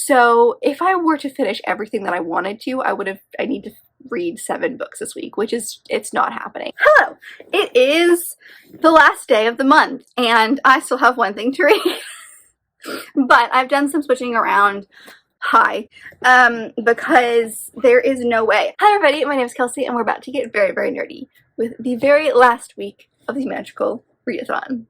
So if I were to finish everything that I wanted to, I need to read 7 books this week, which is, it's not happening. Hello! It is the last day of the month, and I still have one thing to read. But I've done some switching around. Hi. Because there is no way. Hi everybody, my name is Kelsey, and we're about to get very, very nerdy with the very last week of the magical readathon.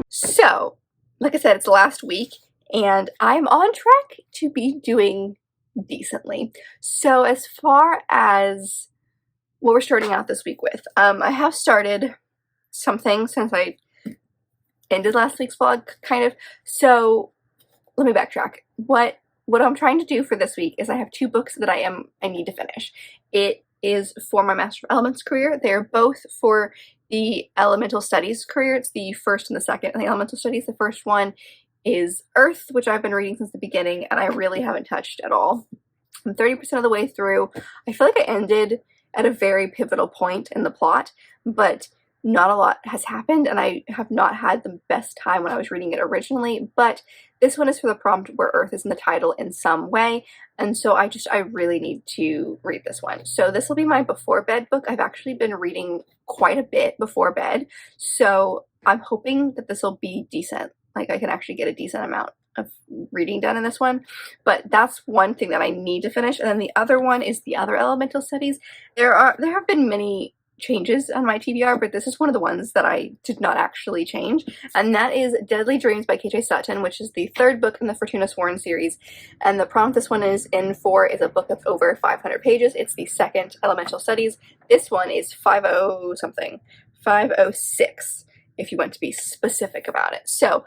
So, like I said, it's the last week, and I'm on track to be doing decently. So as far as what we're starting out this week with, I have started something since I ended last week's vlog, kind of. So let me backtrack. What I'm trying to do for this week is I have 2 books that I need to finish. It is for my Master of Elements career. They're both for the Elemental Studies career. It's the first and the second in the Elemental Studies. The first one is Earth, which I've been reading since the beginning, and I really haven't touched at all. I'm 30% of the way through. I feel like I ended at a very pivotal point in the plot, but not a lot has happened, and I have not had the best time when I was reading it originally, but this one is for the prompt where Earth is in the title in some way, and so I really need to read this one. So this will be my before bed book. I've actually been reading quite a bit before bed, so I'm hoping that this will be decent. Like, I can actually get a decent amount of reading done in this one, but that's one thing that I need to finish. And then the other one is the other Elemental Studies. There have been many changes on my TBR, but this is one of the ones that I did not actually change, and that is Deadly Dreams by KJ Sutton, which is the 3rd book in the Fortuna Sworn series, and the prompt this one is in for is a book that's over 500 pages. It's the 2nd Elemental Studies. This one is 506 if you want to be specific about it. So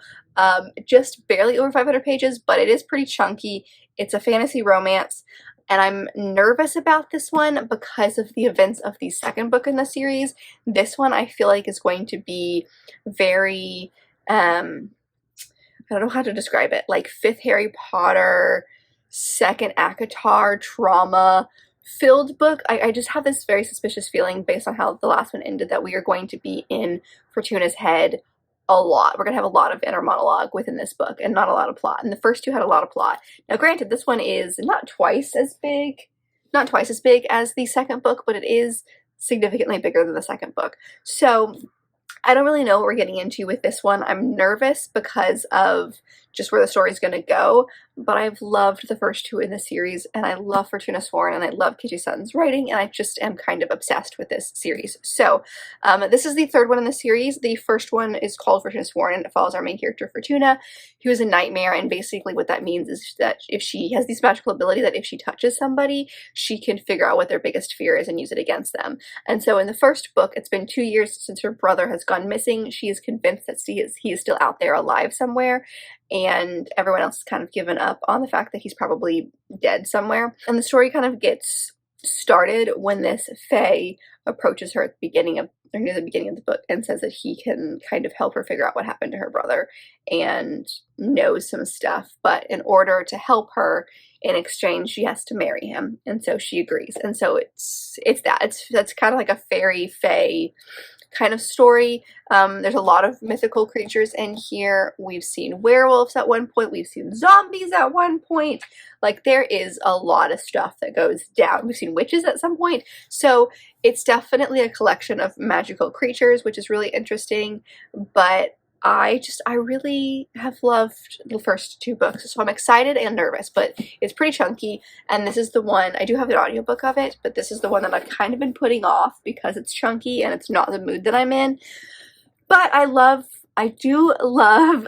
just barely over 500 pages, but it is pretty chunky. It's a fantasy romance, and I'm nervous about this one because of the events of the 2nd book in the series. This one I feel like is going to be very, I don't know how to describe it, like 5th Harry Potter, 2nd ACOTAR trauma filled book. I just have this very suspicious feeling based on how the last one ended that we are going to be in Fortuna's head a lot. We're going to have a lot of inner monologue within this book and not a lot of plot. And the first 2 had a lot of plot. Now granted, this one is not twice as big as the 2nd book, but it is significantly bigger than the 2nd book. So I don't really know what we're getting into with this one. I'm nervous because of just where the story's going to go, but I've loved the first 2 in the series, and I love Fortuna Sworn, and I love KJ Sutton's writing, and I just am kind of obsessed with this series. So this is the 3rd one in the series. The first one is called Fortuna Sworn, and it follows our main character, Fortuna, who is a nightmare, and basically what that means is that if she has this magical ability that if she touches somebody, she can figure out what their biggest fear is and use it against them. And so in the first book, it's been 2 years since her brother has gone missing. She is convinced that he is still out there alive somewhere, and everyone else has kind of given up on the fact that he's probably dead somewhere. And the story kind of gets started when this Fae approaches her at the beginning of, or near the beginning of the book, and says that he can kind of help her figure out what happened to her brother and knows some stuff, but in order to help her, in exchange, she has to marry him, and so she agrees. And so that's kind of like a fairy Fae kind of story. There's a lot of mythical creatures in here. We've seen werewolves at one point. We've seen zombies at one point. Like, there is a lot of stuff that goes down. We've seen witches at some point. So it's definitely a collection of magical creatures, which is really interesting. But I really have loved the first 2 books, so I'm excited and nervous, but it's pretty chunky, and this is the one, I do have an audiobook of it, but this is the one that I've kind of been putting off because it's chunky and it's not the mood that I'm in. But I do love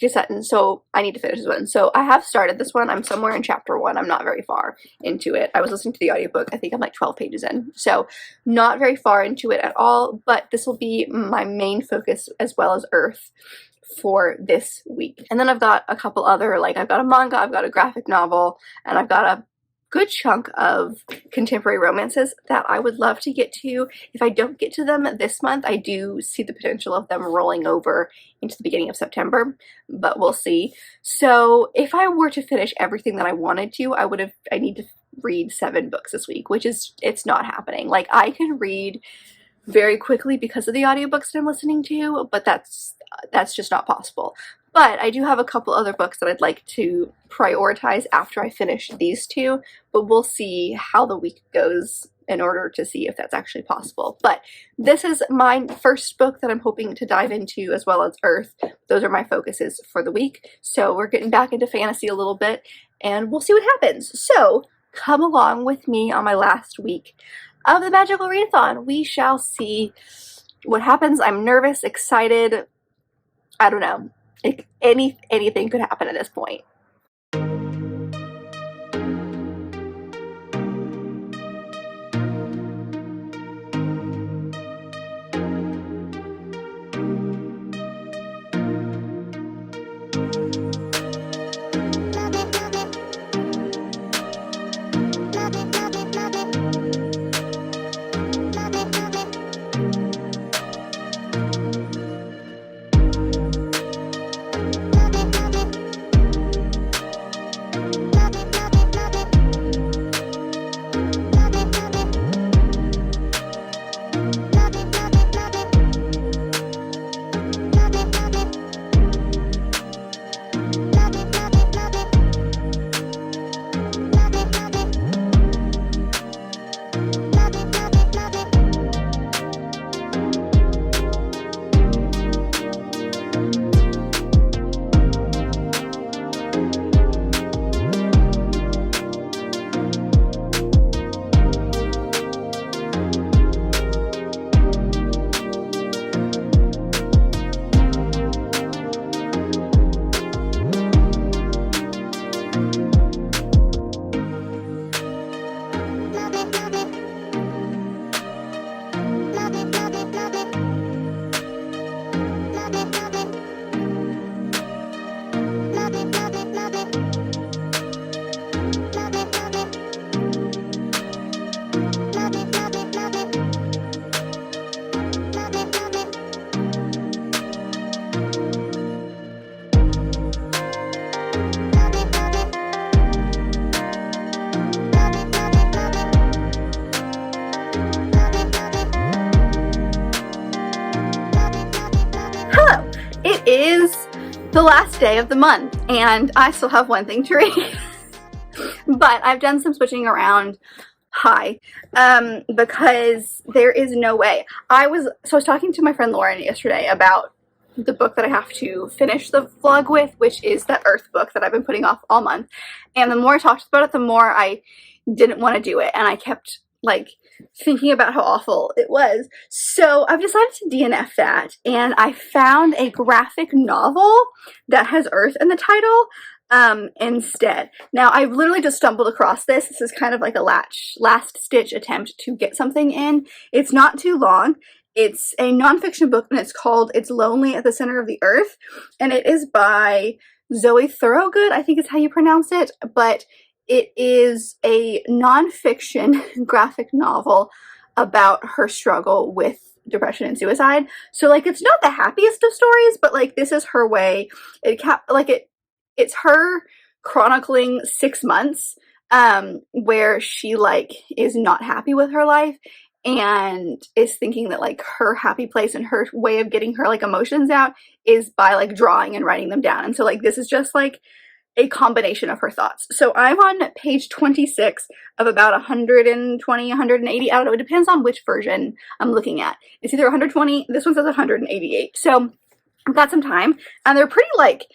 KJ Sutton, so I need to finish this one. So I have started this one. I'm somewhere in chapter 1. I'm not very far into it. I was listening to the audiobook. I think I'm like 12 pages in. So not very far into it at all, but this will be my main focus as well as Earth for this week. And then I've got a couple other, like I've got a manga, I've got a graphic novel, and I've got a good chunk of contemporary romances that I would love to get to. If I don't get to them this month, I do see the potential of them rolling over into the beginning of September, but we'll see. So if I were to finish everything that I wanted to, I need to read 7 books this week, which is, it's not happening. Like, I can read very quickly because of the audiobooks that I'm listening to, but that's just not possible. But I do have a couple other books that I'd like to prioritize after I finish these 2, but we'll see how the week goes in order to see if that's actually possible. But this is my first book that I'm hoping to dive into, as well as Earth. Those are my focuses for the week. So we're getting back into fantasy a little bit, and we'll see what happens. So come along with me on my last week of the Magical Readathon. We shall see what happens. I'm nervous, excited. I don't know. Anything could happen at this point. It is the last day of the month, and I still have one thing to read. But I've done some switching around because there is no way. I was talking to my friend Lauren yesterday about the book that I have to finish the vlog with, which is that Earth book that I've been putting off all month. And the more I talked about it, the more I didn't want to do it, and I kept like thinking about how awful it was. So I've decided to DNF that, and I found a graphic novel that has Earth in the title instead. Now, I've literally just stumbled across this. This is kind of like a last-ditch attempt to get something in. It's not too long. It's a nonfiction book, and it's called It's Lonely at the Center of the Earth, and it is by Zoe Thorogood, I think is how you pronounce it, but it is a nonfiction graphic novel about her struggle with depression and suicide. So, like, it's not the happiest of stories, but, like, this is her way. It's her chronicling 6 months where she, like, is not happy with her life and is thinking that, like, her happy place and her way of getting her, like, emotions out is by, like, drawing and writing them down. And so, like, this is just, like, a combination of her thoughts. So I'm on page 26 of about 120, 180. I don't know. It depends on which version I'm looking at. It's either 120. This one says 188. So I've got some time, and they're pretty, like,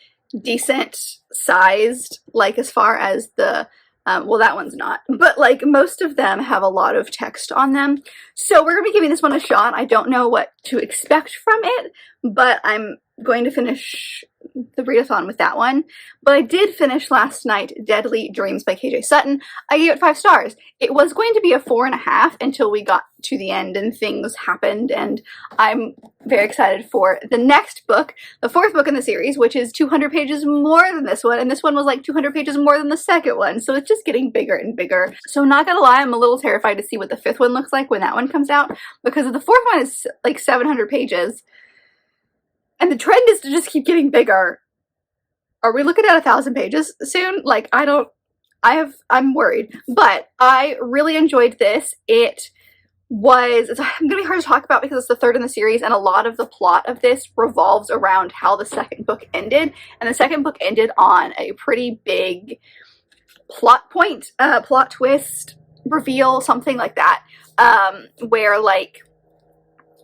decent sized, like, as far as the well, that one's not, but, like, most of them have a lot of text on them. So we're gonna be giving this one a shot. I don't know what to expect from it, but I'm going to finish the readathon with that one. But I did finish last night Deadly Dreams by KJ Sutton. I gave it 5 stars. It was going to be a 4.5 until we got to the end and things happened, and I'm very excited for the next book, the 4th book in the series, which is 200 pages more than this one, and this one was like 200 pages more than the second one, so it's just getting bigger and bigger. So not gonna lie, I'm a little terrified to see what the 5th one looks like when that one comes out, because the 4th one is like 700 pages, and the trend is to just keep getting bigger. Are we looking at 1,000 pages soon? Like, I'm worried, but I really enjoyed this. It's gonna be hard to talk about because it's the 3rd in the series, and a lot of the plot of this revolves around how the 2nd book ended, and the 2nd book ended on a pretty big plot point, plot twist, reveal, something like that, where like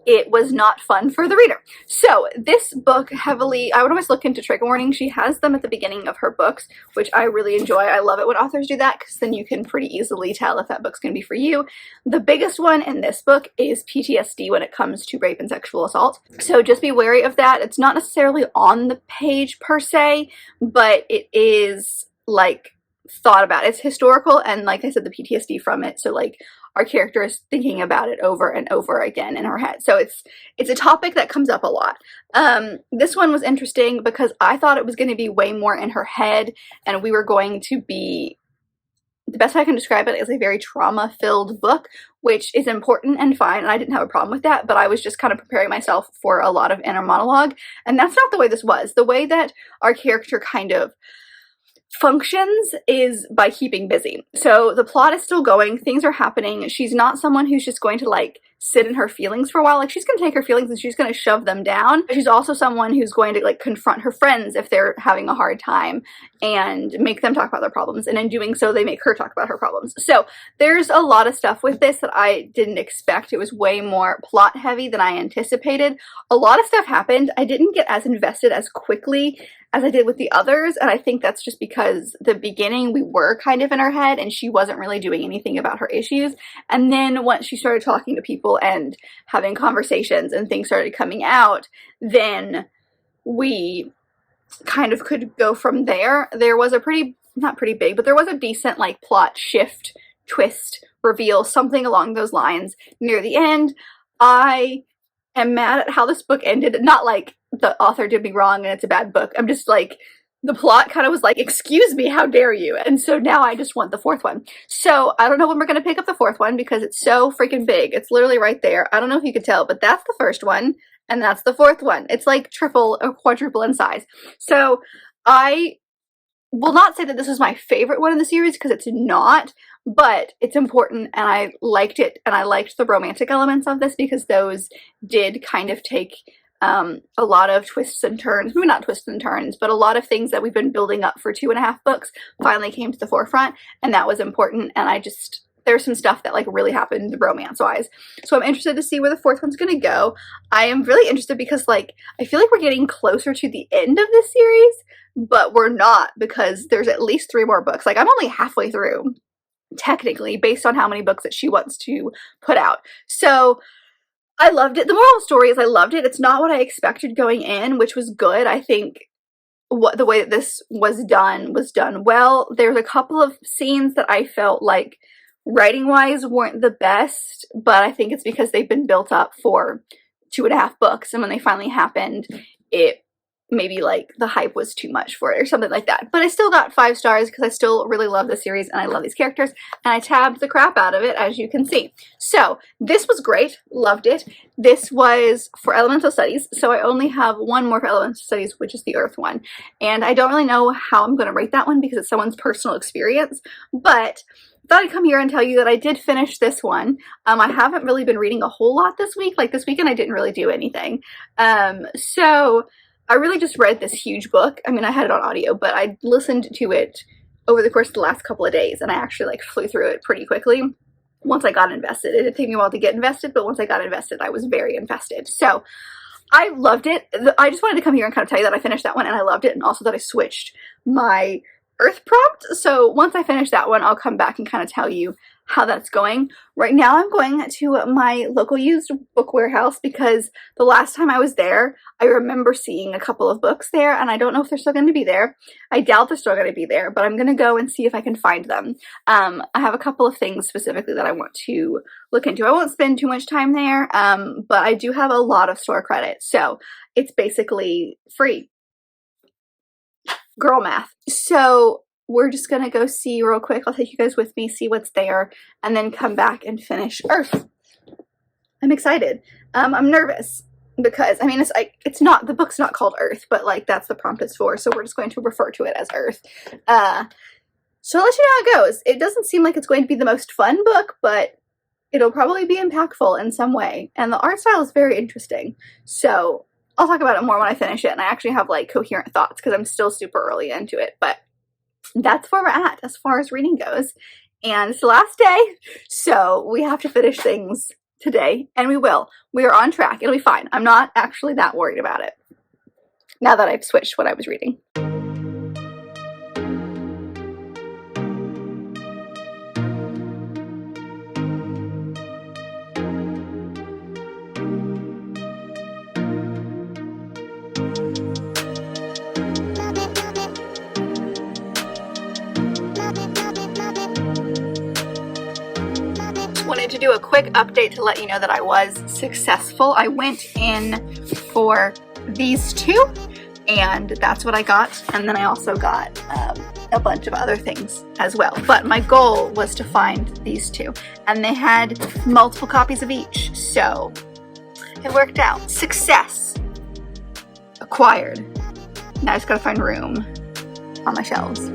it was not fun for the reader. So this book heavily, I would always look into trigger warnings. She has them at the beginning of her books, which I really enjoy. I love it when authors do that, because then you can pretty easily tell if that book's going to be for you. The biggest one in this book is PTSD when it comes to rape and sexual assault. So just be wary of that. It's not necessarily on the page per se, but it is like thought about. It's historical, and like I said, the PTSD from it. So like our character is thinking about it over and over again in her head. So it's a topic that comes up a lot. This one was interesting because I thought it was going to be way more in her head, and we were going to be, the best way I can describe it is a very trauma-filled book, which is important and fine, and I didn't have a problem with that, but I was just kind of preparing myself for a lot of inner monologue, and that's not the way this was. The way that our character kind of functions is by keeping busy. So the plot is still going, things are happening. She's not someone who's just going to like sit in her feelings for a while. Like, she's going to take her feelings and she's going to shove them down. She's also someone who's going to like confront her friends if they're having a hard time and make them talk about their problems, and in doing so they make her talk about her problems. So there's a lot of stuff with this that I didn't expect. It was way more plot heavy than I anticipated. A lot of stuff happened. I didn't get as invested as quickly as I did with the others, and I think that's just because the beginning we were kind of in her head and she wasn't really doing anything about her issues, and then once she started talking to people and having conversations and things started coming out, then we kind of could go from there. There was a not pretty big, but there was a decent like plot shift, twist, reveal, something along those lines near the end. I am mad at how this book ended. Not like the author did me wrong and it's a bad book. I'm just like, the plot kind of was like, excuse me, how dare you? And so now I just want the 4th one. So I don't know when we're going to pick up the 4th one because it's so freaking big. It's literally right there. I don't know if you could tell, but that's the 1st one and that's the 4th one. It's like triple or quadruple in size. So I will not say that this is my favorite one in the series because it's not, but it's important and I liked it, and I liked the romantic elements of this because those did kind of take a lot of twists and turns, maybe not twists and turns, but a lot of things that we've been building up for 2.5 books finally came to the forefront, and that was important, and there's some stuff that like really happened romance-wise. So I'm interested to see where the 4th one's gonna go. I am really interested because like, I feel like we're getting closer to the end of this series, but we're not, because there's at least 3 more books. Like, I'm only halfway through, technically, based on how many books that she wants to put out. So I loved it. The moral of the story is I loved it. It's not what I expected going in, which was good. I think the way that this was done well. There's a couple of scenes that I felt like writing-wise weren't the best, but I think it's because they've been built up for 2.5 books, and when they finally happened, it maybe like the hype was too much for it or something like that. But I still got 5 stars because I still really love the series and I love these characters, and I tabbed the crap out of it, as you can see. So this was great, loved it. This was for Elemental Studies, so I only have one more for Elemental Studies, which is the Earth one, and I don't really know how I'm going to rate that one because it's someone's personal experience, but I thought I'd come here and tell you that I did finish this one. I haven't really been reading a whole lot this week. Like, this weekend I didn't really do anything. So I really just read this huge book. I mean, I had it on audio, but I listened to it over the course of the last couple of days, and I actually like flew through it pretty quickly once I got invested. It did take me a while to get invested, but once I got invested, I was very invested. So I loved it. I just wanted to come here and kind of tell you that I finished that one and I loved it, and also that I switched my Earth prompt. So once I finish that one, I'll come back and kind of tell you how that's going. Right now I'm going to my local used book warehouse because the last time I was there, I remember seeing a couple of books there, and I don't know if they're still going to be there. I doubt they're still going to be there, but I'm going to go and see if I can find them. I have a couple of things specifically that I want to look into. I won't spend too much time there, but I do have a lot of store credit, so it's basically free. Girl math. So we're just gonna go see real quick. I'll take you guys with me, see what's there, and then come back and finish Earth. I'm excited. I'm nervous because, I mean, it's not, the book's not called Earth, but like that's the prompt it's for, so we're just going to refer to it as Earth. So I'll let you know how it goes. It doesn't seem like it's going to be the most fun book, but it'll probably be impactful in some way, and the art style is very interesting. So I'll talk about it more when I finish it, and I actually have like coherent thoughts because I'm still super early into it, but that's where we're at as far as reading goes. And it's the last day, so we have to finish things today, and we will. We are on track. It'll be fine. I'm not actually that worried about it now that I've switched what I was reading. Wanted to do a quick update to let you know that I was successful. I went in for these two, and that's what I got, and then I also got a bunch of other things as well, but my goal was to find these two, and they had multiple copies of each, so it worked out. Success acquired. Now I just gotta find room on my shelves.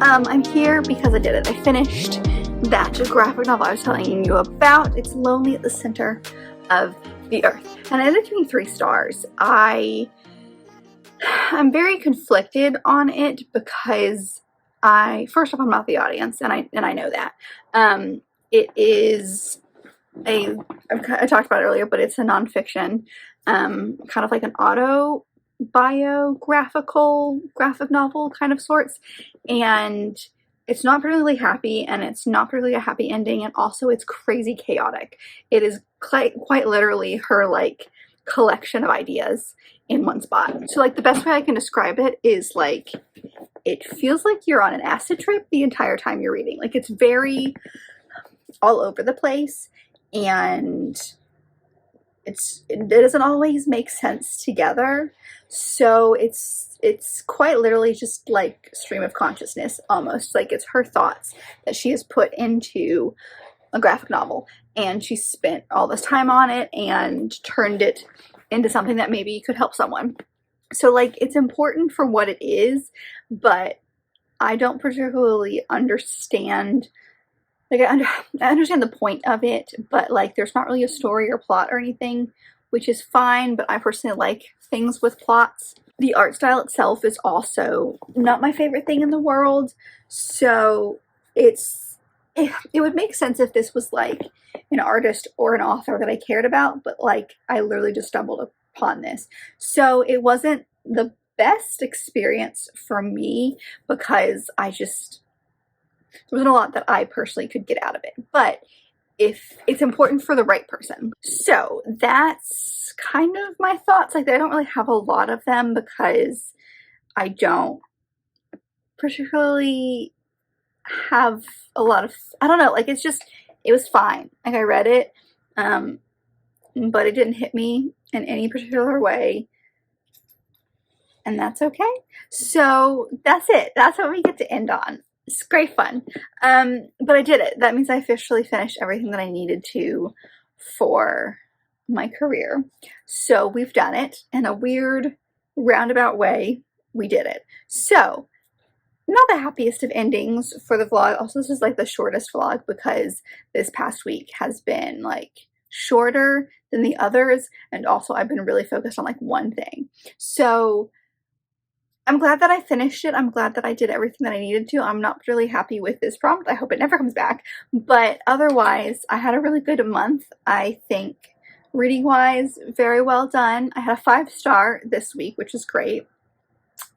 I'm here because I did it. I finished that graphic novel I was telling you about. It's Lonely at the Center of the Earth, and I ended up giving 3 stars. I'm very conflicted on it because first off, I'm not the audience, and I know that. It is I talked about it earlier, but it's a nonfiction, kind of like an autobiographical graphic novel kind of sorts, and it's not particularly happy, and it's not particularly a happy ending, and also it's crazy chaotic. It is quite literally her like collection of ideas in one spot. So like the best way I can describe it is like it feels like you're on an acid trip the entire time you're reading. Like it's very all over the place, and it doesn't always make sense together. So it's quite literally just like stream of consciousness almost. Like it's her thoughts that she has put into a graphic novel, and she spent all this time on it and turned it into something that maybe could help someone. So like it's important for what it is, but I don't particularly understand, like I understand the point of it, but like there's not really a story or plot or anything, which is fine, but I personally like things with plots. The art style itself is also not my favorite thing in the world, so it would make sense if this was like an artist or an author that I cared about, but like I literally just stumbled upon this. So it wasn't the best experience for me because there wasn't a lot that I personally could get out of it, but if it's important for the right person. So that's kind of my thoughts. Like I don't really have a lot of them because I don't particularly have a lot of, I don't know, like it was fine. Like I read it, but it didn't hit me in any particular way, and that's okay. So that's it. That's what we get to end on. It's great fun. But I did it. That means I officially finished everything that I needed to for my career. So we've done it in a weird roundabout way. We did it. So not the happiest of endings for the vlog. Also, this is like the shortest vlog because this past week has been like shorter than the others, and also I've been really focused on like one thing. So I'm glad that I finished it. I'm glad that I did everything that I needed to. I'm not really happy with this prompt. I hope it never comes back. But otherwise, I had a really good month. I think reading-wise, very well done. I had a 5-star this week, which is great.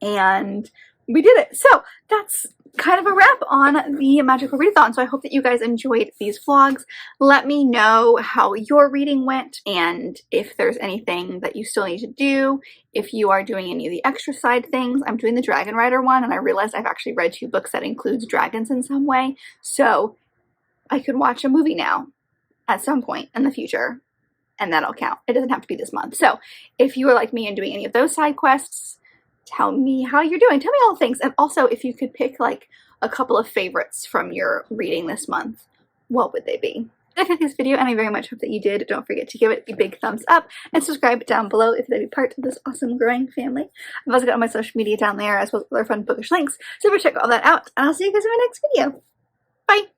And we did it. So that's kind of a wrap on the Magical Readathon. So I hope that you guys enjoyed these vlogs. Let me know how your reading went and if there's anything that you still need to do. If you are doing any of the extra side things, I'm doing the Dragon Rider one, and I realized I've actually read 2 books that includes dragons in some way. So I could watch a movie now at some point in the future, and that'll count. It doesn't have to be this month. So if you are like me and doing any of those side quests, tell me how you're doing. Tell me all the things. And also, if you could pick like a couple of favorites from your reading this month, what would they be? If you liked this video, and I very much hope that you did, don't forget to give it a big thumbs up and subscribe down below if you'd like to be part of this awesome growing family. I've also got all my social media down there as well as other fun bookish links, so go check all that out, and I'll see you guys in my next video. Bye!